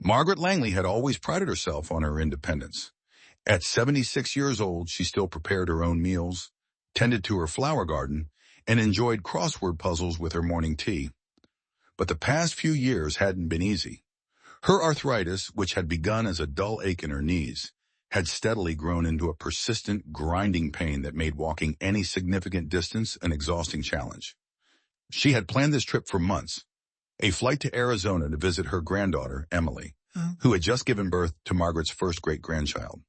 Margaret Langley had always prided herself on her independence. At 76 years old, she still prepared her own meals, tended to her flower garden, and enjoyed crossword puzzles with her morning tea. But the past few years hadn't been easy. Her arthritis, which had begun as a dull ache in her knees, had steadily grown into a persistent, grinding pain that made walking any significant distance an exhausting challenge. She had planned this trip for months, a flight to Arizona to visit her granddaughter, Emily, who had just given birth to Margaret's first great-grandchild.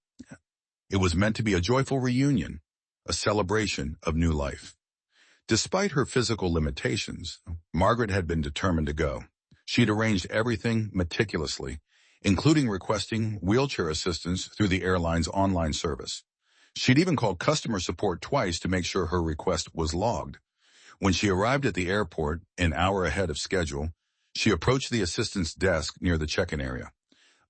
It was meant to be a joyful reunion, a celebration of new life. Despite her physical limitations, Margaret had been determined to go. She'd arranged everything meticulously, including requesting wheelchair assistance through the airline's online service. She'd even called customer support twice to make sure her request was logged. When she arrived at the airport, an hour ahead of schedule, she approached the assistant's desk near the check-in area.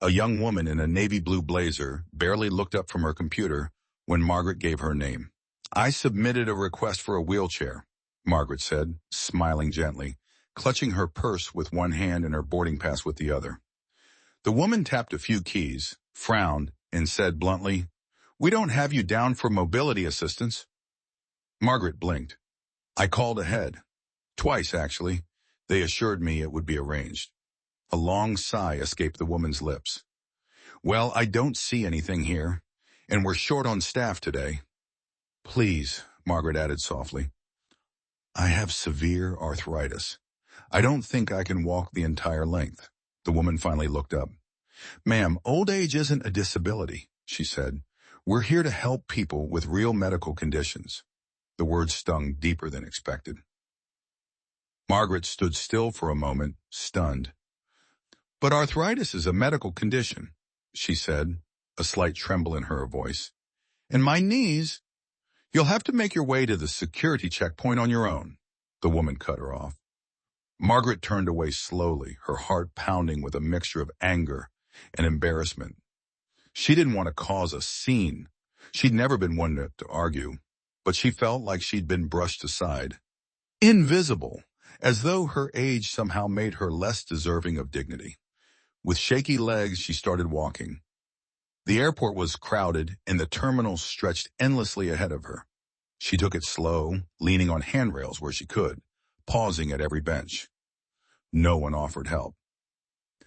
A young woman in a navy blue blazer barely looked up from her computer when Margaret gave her name. "I submitted a request for a wheelchair," Margaret said, smiling gently, clutching her purse with one hand and her boarding pass with the other. The woman tapped a few keys, frowned, and said bluntly, "We don't have you down for mobility assistance." Margaret blinked. "I called ahead. Twice, actually. They assured me it would be arranged." A long sigh escaped the woman's lips. "Well, I don't see anything here, and we're short on staff today." "Please," Margaret added softly. "I have severe arthritis. I don't think I can walk the entire length." The woman finally looked up. "Ma'am, old age isn't a disability," she said. "We're here to help people with real medical conditions." The words stung deeper than expected. Margaret stood still for a moment, stunned. "But arthritis is a medical condition," she said, a slight tremble in her voice. "And my knees—" "You'll have to make your way to the security checkpoint on your own," the woman cut her off. Margaret turned away slowly, her heart pounding with a mixture of anger and embarrassment. She didn't want to cause a scene. She'd never been one to argue, but she felt like she'd been brushed aside. Invisible, as though her age somehow made her less deserving of dignity. With shaky legs, she started walking. The airport was crowded, and the terminal stretched endlessly ahead of her. She took it slow, leaning on handrails where she could, pausing at every bench. No one offered help.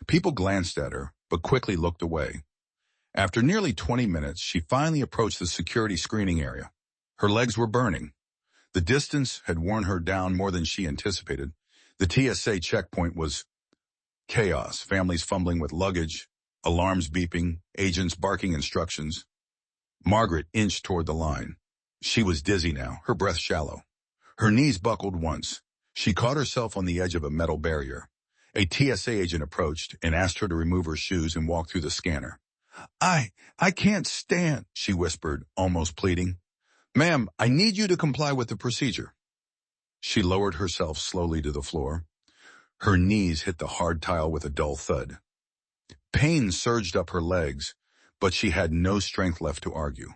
People glanced at her, but quickly looked away. After nearly 20 minutes, she finally approached the security screening area. Her legs were burning. The distance had worn her down more than she anticipated. The TSA checkpoint was chaos, families fumbling with luggage, alarms beeping, agents barking instructions. Margaret inched toward the line. She was dizzy now, her breath shallow. Her knees buckled once. She caught herself on the edge of a metal barrier. A TSA agent approached and asked her to remove her shoes and walk through the scanner. I can't stand," she whispered, almost pleading. "Ma'am, I need you to comply with the procedure." She lowered herself slowly to the floor. Her knees hit the hard tile with a dull thud. Pain surged up her legs, but she had no strength left to argue.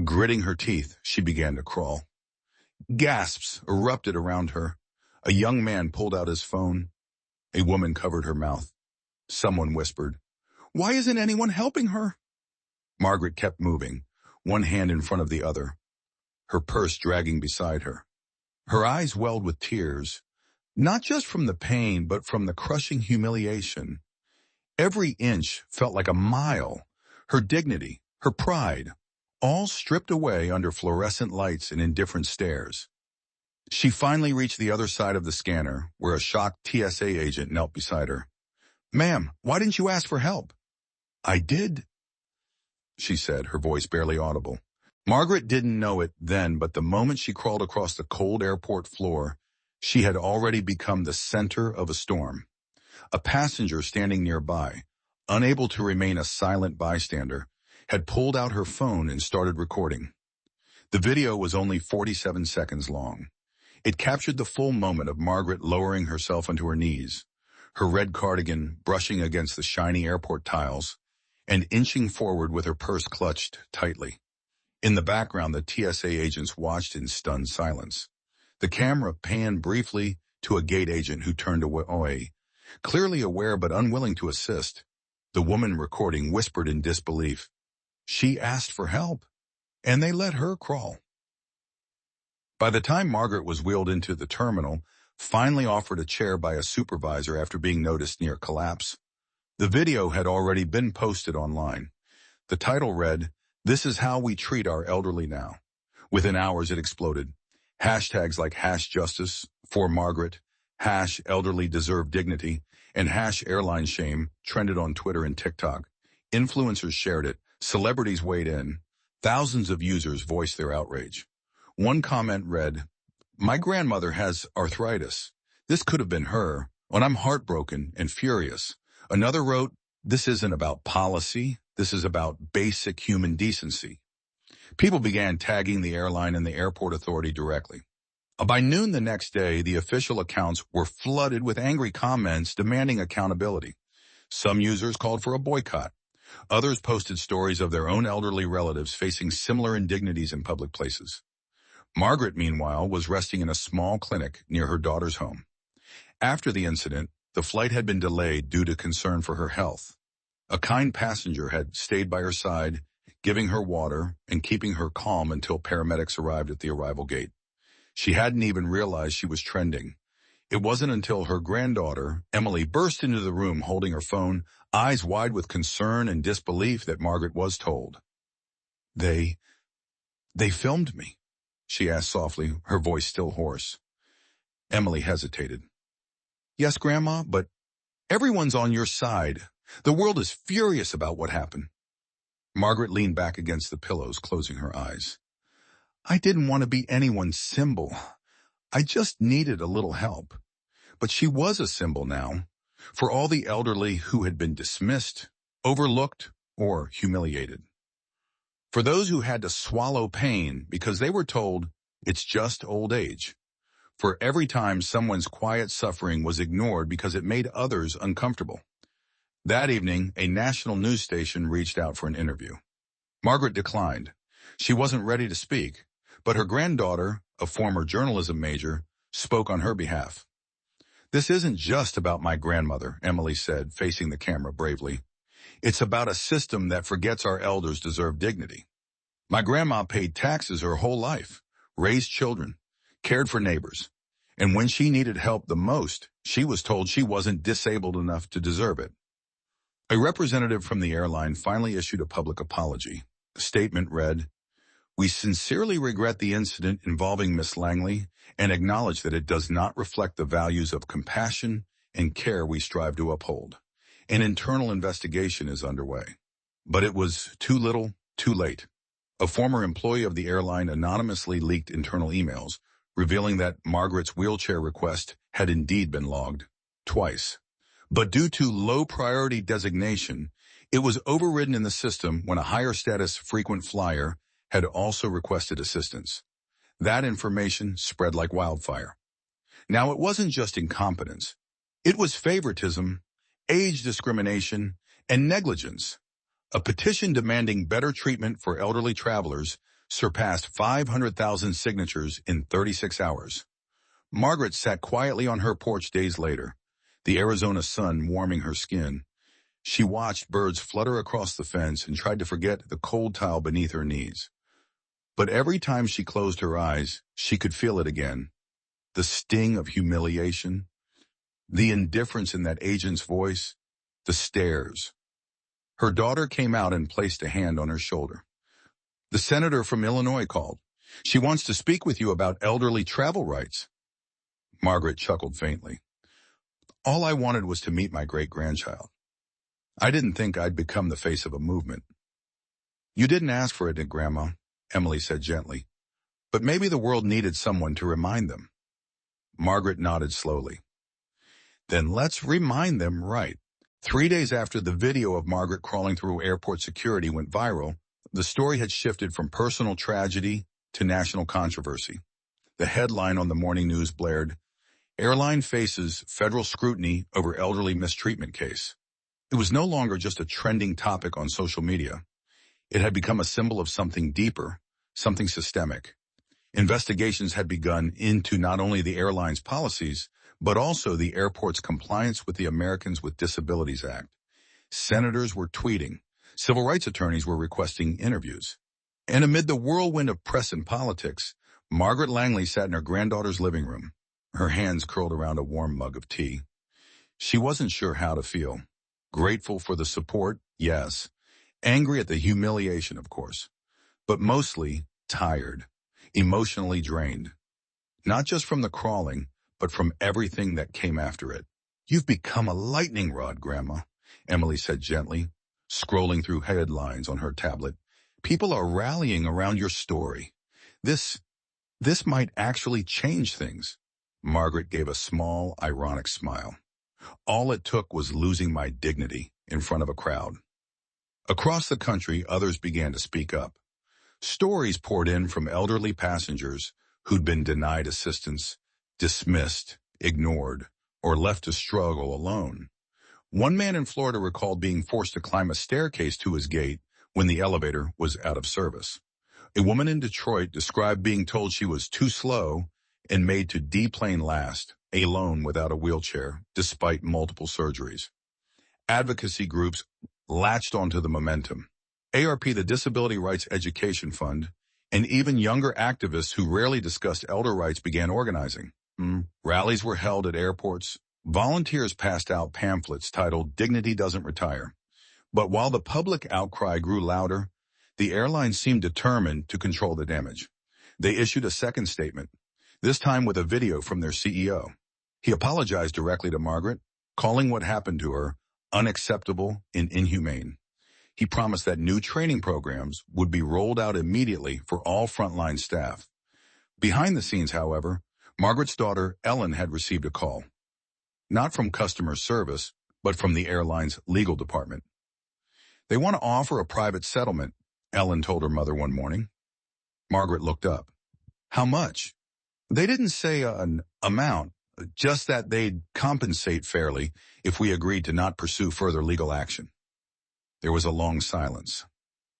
Gritting her teeth, she began to crawl. Gasps erupted around her. A young man pulled out his phone. A woman covered her mouth. Someone whispered, "Why isn't anyone helping her?" Margaret kept moving, one hand in front of the other, her purse dragging beside her. Her eyes welled with tears, not just from the pain, but from the crushing humiliation. Every inch felt like a mile. Her dignity, her pride, all stripped away under fluorescent lights and indifferent stares. She finally reached the other side of the scanner, where a shocked TSA agent knelt beside her. "Ma'am, why didn't you ask for help?" "I did," she said, her voice barely audible. Margaret didn't know it then, but the moment she crawled across the cold airport floor, she had already become the center of a storm. A passenger standing nearby, unable to remain a silent bystander, had pulled out her phone and started recording. The video was only 47 seconds long. It captured the full moment of Margaret lowering herself onto her knees, her red cardigan brushing against the shiny airport tiles, and inching forward with her purse clutched tightly. In the background, the TSA agents watched in stunned silence. The camera panned briefly to a gate agent who turned away, clearly aware but unwilling to assist. The woman recording whispered in disbelief. She asked for help, and they let her crawl. By the time Margaret was wheeled into the terminal, finally offered a chair by a supervisor after being noticed near collapse, the video had already been posted online. The title read, "This is how we treat our elderly now." Within hours it exploded. Hashtags like #justice for Margaret, #elderly deserve dignity, and #airline shame trended on Twitter and TikTok. Influencers shared it. Celebrities weighed in. Thousands of users voiced their outrage. One comment read, "My grandmother has arthritis. This could have been her, and I'm heartbroken and furious." Another wrote, "This isn't about policy. This is about basic human decency." People began tagging the airline and the airport authority directly. By noon the next day, the official accounts were flooded with angry comments demanding accountability. Some users called for a boycott. Others posted stories of their own elderly relatives facing similar indignities in public places. Margaret, meanwhile, was resting in a small clinic near her daughter's home. After the incident, the flight had been delayed due to concern for her health. A kind passenger had stayed by her side, giving her water and keeping her calm until paramedics arrived at the arrival gate. She hadn't even realized she was trending. It wasn't until her granddaughter, Emily, burst into the room holding her phone, eyes wide with concern and disbelief, that Margaret was told. They filmed me," she asked softly, her voice still hoarse. Emily hesitated. "Yes, Grandma, but everyone's on your side. The world is furious about what happened." Margaret leaned back against the pillows, closing her eyes. "I didn't want to be anyone's symbol. I just needed a little help." But she was a symbol now, for all the elderly who had been dismissed, overlooked, or humiliated. For those who had to swallow pain because they were told, "It's just old age." For every time someone's quiet suffering was ignored because it made others uncomfortable. That evening, a national news station reached out for an interview. Margaret declined. She wasn't ready to speak, but her granddaughter, a former journalism major, spoke on her behalf. "This isn't just about my grandmother," Emily said, facing the camera bravely. "It's about a system that forgets our elders deserve dignity. My grandma paid taxes her whole life, raised children, cared for neighbors, and when she needed help the most, she was told she wasn't disabled enough to deserve it." A representative from the airline finally issued a public apology. The statement read, "We sincerely regret the incident involving Miss Langley and acknowledge that it does not reflect the values of compassion and care we strive to uphold. An internal investigation is underway." But it was too little, too late. A former employee of the airline anonymously leaked internal emails, revealing that Margaret's wheelchair request had indeed been logged, twice. But due to low priority designation, it was overridden in the system when a higher status frequent flyer had also requested assistance. That information spread like wildfire. Now, it wasn't just incompetence. It was favoritism, age discrimination, and negligence. A petition demanding better treatment for elderly travelers surpassed 500,000 signatures in 36 hours. Margaret sat quietly on her porch days later, the Arizona sun warming her skin. She watched birds flutter across the fence and tried to forget the cold tile beneath her knees. But every time she closed her eyes, she could feel it again. The sting of humiliation, the indifference in that agent's voice, the stares. Her daughter came out and placed a hand on her shoulder. "The senator from Illinois called. She wants to speak with you about elderly travel rights." Margaret chuckled faintly. "All I wanted was to meet my great-grandchild. I didn't think I'd become the face of a movement." "You didn't ask for it, Grandma," Emily said gently. "But maybe the world needed someone to remind them." Margaret nodded slowly. "Then let's remind them right." 3 days after the video of Margaret crawling through airport security went viral, the story had shifted from personal tragedy to national controversy. The headline on the morning news blared, "Airline faces federal scrutiny over elderly mistreatment case." It was no longer just a trending topic on social media. It had become a symbol of something deeper, something systemic. Investigations had begun into not only the airline's policies, but also the airport's compliance with the Americans with Disabilities Act. Senators were tweeting. Civil rights attorneys were requesting interviews. And amid the whirlwind of press and politics, Margaret Langley sat in her granddaughter's living room, her hands curled around a warm mug of tea. She wasn't sure how to feel. Grateful for the support, yes. Angry at the humiliation, of course. But mostly tired, emotionally drained. Not just from the crawling, but from everything that came after it. "You've become a lightning rod, Grandma," Emily said gently, scrolling through headlines on her tablet. "People are rallying around your story. This might actually change things." Margaret gave a small, ironic smile. "All it took was losing my dignity in front of a crowd." Across the country, others began to speak up. Stories poured in from elderly passengers who'd been denied assistance, dismissed, ignored, or left to struggle alone. One man in Florida recalled being forced to climb a staircase to his gate when the elevator was out of service. A woman in Detroit described being told she was too slow and made to deplane last, alone without a wheelchair, despite multiple surgeries. Advocacy groups latched onto the momentum. ARP, the Disability Rights Education Fund, and even younger activists who rarely discussed elder rights began organizing. Rallies were held at airports. Volunteers passed out pamphlets titled "Dignity Doesn't Retire." But while the public outcry grew louder, the airlines seemed determined to control the damage. They issued a second statement, this time with a video from their CEO. He apologized directly to Margaret, calling what happened to her unacceptable and inhumane. He promised that new training programs would be rolled out immediately for all frontline staff. Behind the scenes, however, Margaret's daughter, Ellen, had received a call. Not from customer service, but from the airline's legal department. "They want to offer a private settlement," Ellen told her mother one morning. Margaret looked up. "How much?" "They didn't say an amount, just that they'd compensate fairly if we agreed to not pursue further legal action." There was a long silence.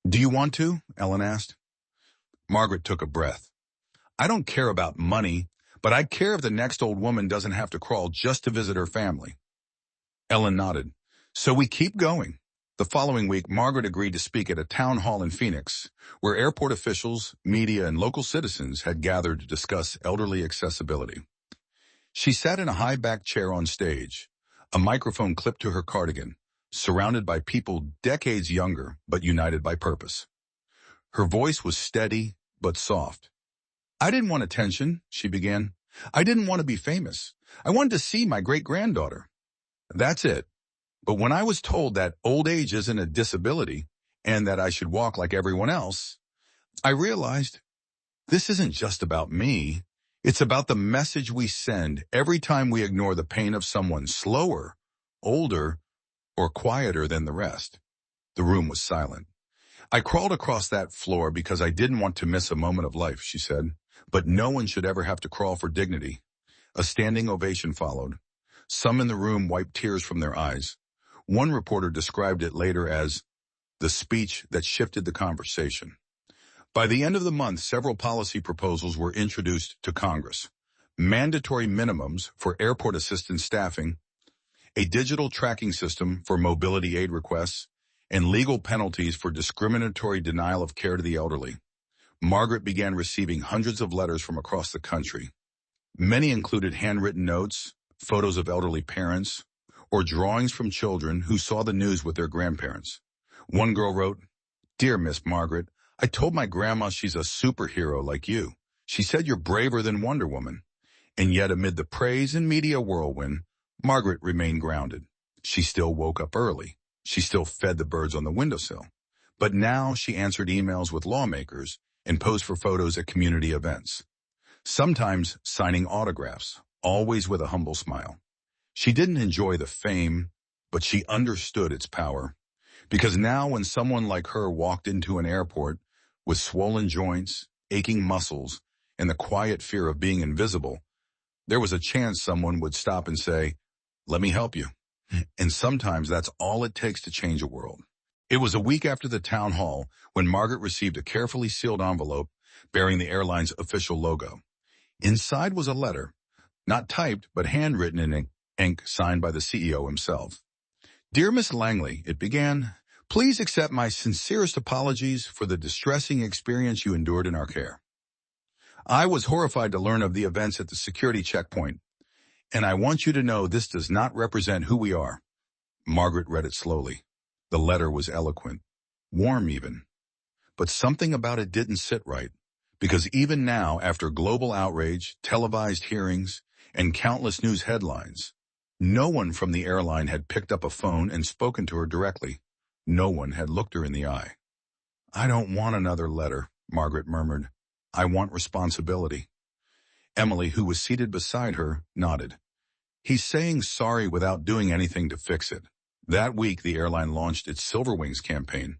"Do you want to?" Ellen asked. Margaret took a breath. "I don't care about money, but I care if the next old woman doesn't have to crawl just to visit her family." Ellen nodded. "So we keep going." The following week, Margaret agreed to speak at a town hall in Phoenix, where airport officials, media, and local citizens had gathered to discuss elderly accessibility. She sat in a high-backed chair on stage, a microphone clipped to her cardigan, surrounded by people decades younger but united by purpose. Her voice was steady but soft. "I didn't want attention," she began. "I didn't want to be famous. I wanted to see my great-granddaughter. That's it. But when I was told that old age isn't a disability and that I should walk like everyone else, I realized this isn't just about me. It's about the message we send every time we ignore the pain of someone slower, older, or quieter than the rest." The room was silent. "I crawled across that floor because I didn't want to miss a moment of life," she said. "But no one should ever have to crawl for dignity." A standing ovation followed. Some in the room wiped tears from their eyes. One reporter described it later as the speech that shifted the conversation. By the end of the month, several policy proposals were introduced to Congress. Mandatory minimums for airport assistant staffing, a digital tracking system for mobility aid requests, and legal penalties for discriminatory denial of care to the elderly. Margaret began receiving hundreds of letters from across the country. Many included handwritten notes, photos of elderly parents, or drawings from children who saw the news with their grandparents. One girl wrote, "Dear Miss Margaret, I told my grandma she's a superhero like you. She said you're braver than Wonder Woman." And yet amid the praise and media whirlwind, Margaret remained grounded. She still woke up early. She still fed the birds on the windowsill. But now she answered emails with lawmakers and posed for photos at community events. Sometimes signing autographs, always with a humble smile. She didn't enjoy the fame, but she understood its power. Because now when someone like her walked into an airport with swollen joints, aching muscles, and the quiet fear of being invisible, there was a chance someone would stop and say, "Let me help you." And sometimes that's all it takes to change a world. It was a week after the town hall when Margaret received a carefully sealed envelope bearing the airline's official logo. Inside was a letter, not typed but handwritten in ink signed by the CEO himself. Dear Miss Langley, it began, please accept my sincerest apologies for the distressing experience you endured in our care. I was horrified to learn of the events at the security checkpoint, and I want you to know this does not represent who we are. Margaret read it slowly. The letter was eloquent, warm even. But something about it didn't sit right, because even now, after global outrage, televised hearings, and countless news headlines, no one from the airline had picked up a phone and spoken to her directly. No one had looked her in the eye. I don't want another letter, Margaret murmured. I want responsibility. Emily, who was seated beside her, nodded. He's saying sorry without doing anything to fix it. That week, the airline launched its Silver Wings campaign,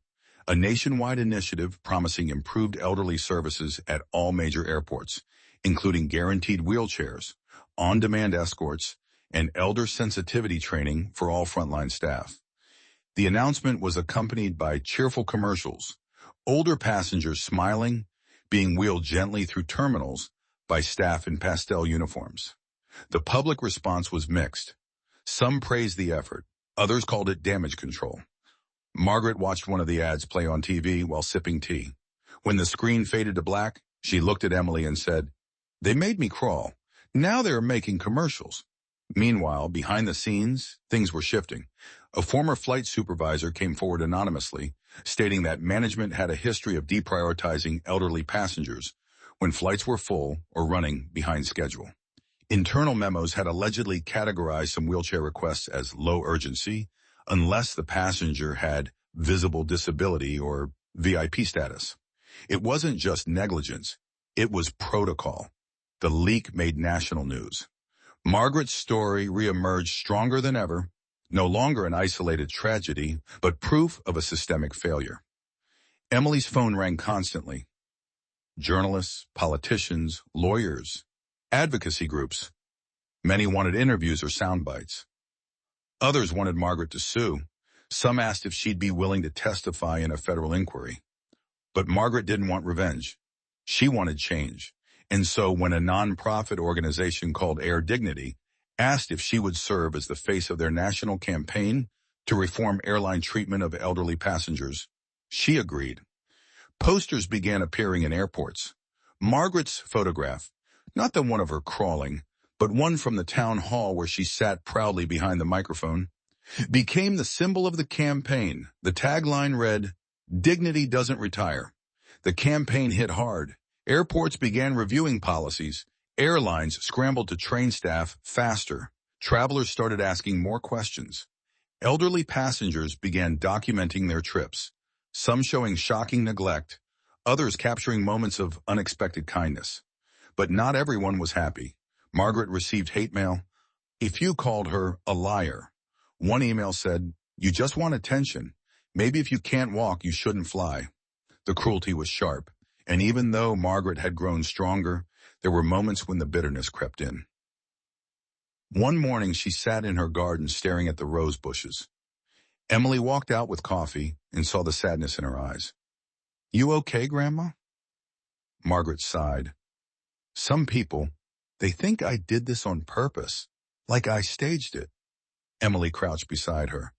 a nationwide initiative promising improved elderly services at all major airports, including guaranteed wheelchairs, on-demand escorts, and elder sensitivity training for all frontline staff. The announcement was accompanied by cheerful commercials, older passengers smiling, being wheeled gently through terminals by staff in pastel uniforms. The public response was mixed. Some praised the effort, others called it damage control. Margaret watched one of the ads play on TV while sipping tea. When the screen faded to black, she looked at Emily and said, "They made me crawl. Now they're making commercials." Meanwhile, behind the scenes, things were shifting. A former flight supervisor came forward anonymously, stating that management had a history of deprioritizing elderly passengers when flights were full or running behind schedule. Internal memos had allegedly categorized some wheelchair requests as low urgency, unless the passenger had visible disability or VIP status. It wasn't just negligence, it was protocol. The leak made national news. Margaret's story reemerged stronger than ever, no longer an isolated tragedy, but proof of a systemic failure. Emily's phone rang constantly. Journalists, politicians, lawyers, advocacy groups. Many wanted interviews or sound bites. Others wanted Margaret to sue. Some asked if she'd be willing to testify in a federal inquiry. But Margaret didn't want revenge. She wanted change. And so when a nonprofit organization called Air Dignity asked if she would serve as the face of their national campaign to reform airline treatment of elderly passengers, she agreed. Posters began appearing in airports. Margaret's photograph, not the one of her crawling, but one from the town hall where she sat proudly behind the microphone, became the symbol of the campaign. The tagline read, "Dignity doesn't retire." The campaign hit hard. Airports began reviewing policies. Airlines scrambled to train staff faster. Travelers started asking more questions. Elderly passengers began documenting their trips, some showing shocking neglect, others capturing moments of unexpected kindness. But not everyone was happy. Margaret received hate mail. A few called her a liar. One email said, "You just want attention. Maybe if you can't walk, you shouldn't fly." The cruelty was sharp, and even though Margaret had grown stronger, there were moments when the bitterness crept in. One morning, she sat in her garden staring at the rose bushes. Emily walked out with coffee and saw the sadness in her eyes. "You okay, Grandma?" Margaret sighed. "Some people, they think I did this on purpose, like I staged it." Emily crouched beside her.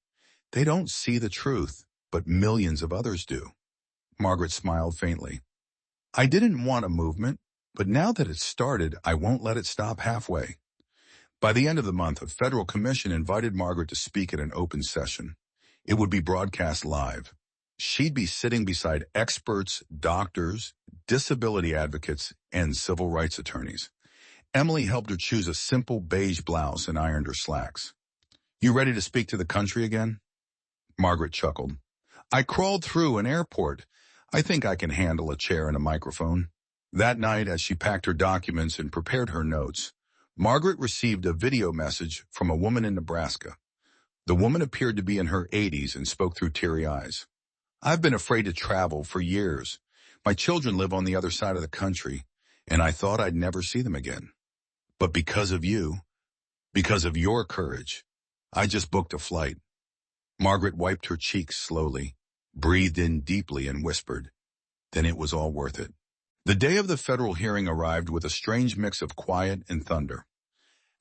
"They don't see the truth, but millions of others do." Margaret smiled faintly. "I didn't want a movement, but now that it's started, I won't let it stop halfway." By the end of the month, a federal commission invited Margaret to speak at an open session. It would be broadcast live. She'd be sitting beside experts, doctors, disability advocates, and civil rights attorneys. Emily helped her choose a simple beige blouse and ironed her slacks. "You ready to speak to the country again?" Margaret chuckled. "I crawled through an airport. I think I can handle a chair and a microphone." That night, as she packed her documents and prepared her notes, Margaret received a video message from a woman in Nebraska. The woman appeared to be in her 80s and spoke through teary eyes. "I've been afraid to travel for years. My children live on the other side of the country, and I thought I'd never see them again. But because of you, because of your courage, I just booked a flight." Margaret wiped her cheeks slowly, breathed in deeply, and whispered, "Then it was all worth it." The day of the federal hearing arrived with a strange mix of quiet and thunder.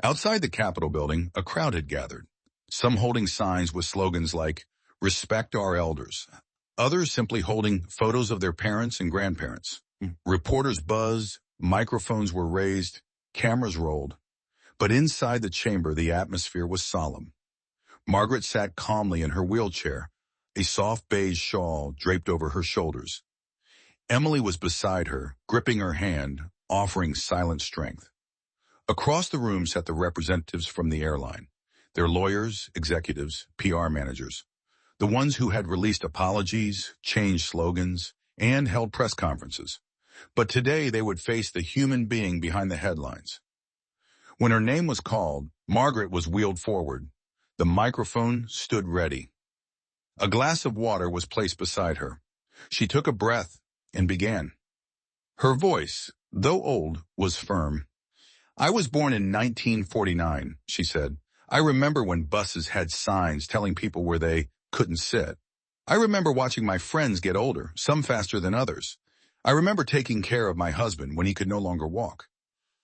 Outside the Capitol building, a crowd had gathered. some holding signs with slogans like, "Respect our elders." Others simply holding photos of their parents and grandparents. Reporters buzzed, microphones were raised, cameras rolled. But inside the chamber, the atmosphere was solemn. Margaret sat calmly in her wheelchair, a soft beige shawl draped over her shoulders. Emily was beside her, gripping her hand, offering silent strength. Across the room sat the representatives from the airline, their lawyers, executives, PR managers, the ones who had released apologies, changed slogans, and held press conferences. But today they would face the human being behind the headlines. When her name was called, Margaret was wheeled forward. The microphone stood ready. A glass of water was placed beside her. She took a breath and began. Her voice, though old, was firm. "I was born in 1949, she said. "I remember when buses had signs telling people where they couldn't sit. I remember watching my friends get older, some faster than others. I remember taking care of my husband when he could no longer walk.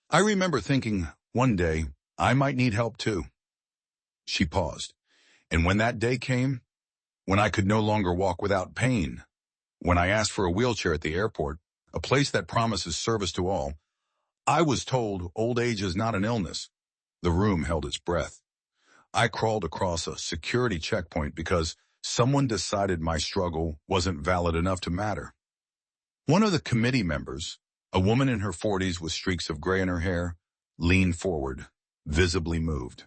I remember thinking, one day, I might need help too." She paused. "And when that day came, when I could no longer walk without pain, when I asked for a wheelchair at the airport, a place that promises service to all, I was told old age is not an illness." The room held its breath. "I crawled across a security checkpoint because someone decided my struggle wasn't valid enough to matter." One of the committee members, a woman in her 40s with streaks of gray in her hair, leaned forward, visibly moved.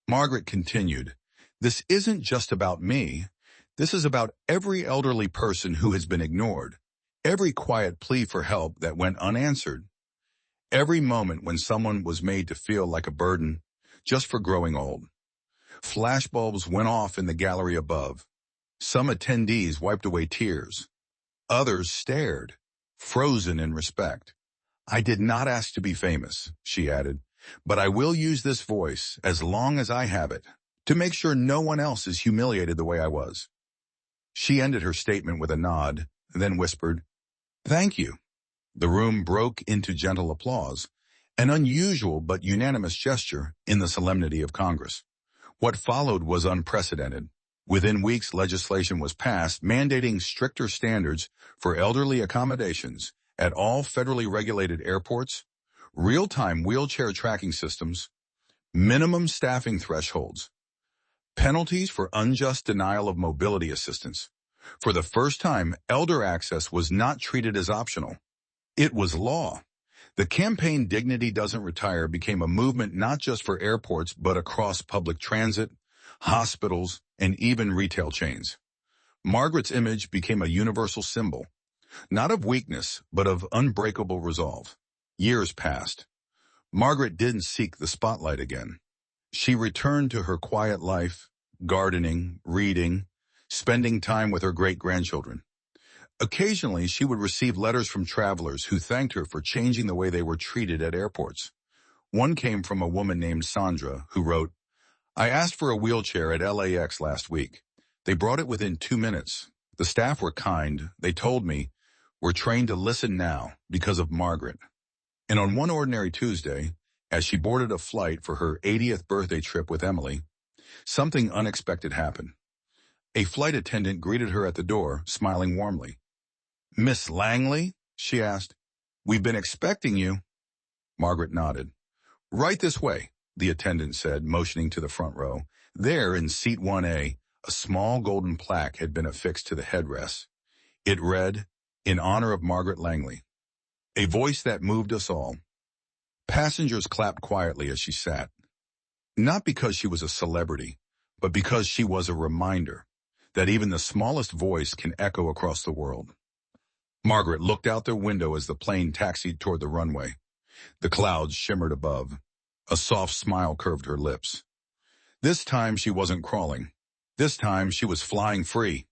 Margaret continued, "This isn't just about me. This is about every elderly person who has been ignored, every quiet plea for help that went unanswered, every moment when someone was made to feel like a burden just for growing old." Flashbulbs went off in the gallery above. Some attendees wiped away tears. Others stared, frozen in respect. "I did not ask to be famous," she added, "but I will use this voice, as long as I have it, to make sure no one else is humiliated the way I was." She ended her statement with a nod, then whispered, "Thank you." The room broke into gentle applause, an unusual but unanimous gesture in the solemnity of Congress. What followed was unprecedented. Within weeks, legislation was passed mandating stricter standards for elderly accommodations at all federally regulated airports, real-time wheelchair tracking systems, minimum staffing thresholds, penalties for unjust denial of mobility assistance. For the first time, elder access was not treated as optional. It was law. The campaign "Dignity Doesn't Retire" became a movement not just for airports but across public transit, hospitals, and even retail chains. Margaret's image became a universal symbol, not of weakness, but of unbreakable resolve. Years passed. Margaret didn't seek the spotlight again. She returned to her quiet life, gardening, reading, spending time with her great-grandchildren. Occasionally, she would receive letters from travelers who thanked her for changing the way they were treated at airports. One came from a woman named Sandra, who wrote, "I asked for a wheelchair at LAX last week. They brought it within 2 minutes. The staff were kind. They told me, 'We're trained to listen now because of Margaret.'" And on one ordinary Tuesday, as she boarded a flight for her 80th birthday trip with Emily, something unexpected happened. A flight attendant greeted her at the door, smiling warmly. "Miss Langley?" she asked. "We've been expecting you." Margaret nodded. "Right this way," the attendant said, motioning to the front row. There, in seat 1A, a small golden plaque had been affixed to the headrest. It read, "In honor of Margaret Langley." A voice that moved us all. Passengers clapped quietly as she sat. Not because she was a celebrity, but because she was a reminder that even the smallest voice can echo across the world. Margaret looked out their window as the plane taxied toward the runway. The clouds shimmered above. A soft smile curved her lips. This time she wasn't crawling. This time she was flying free.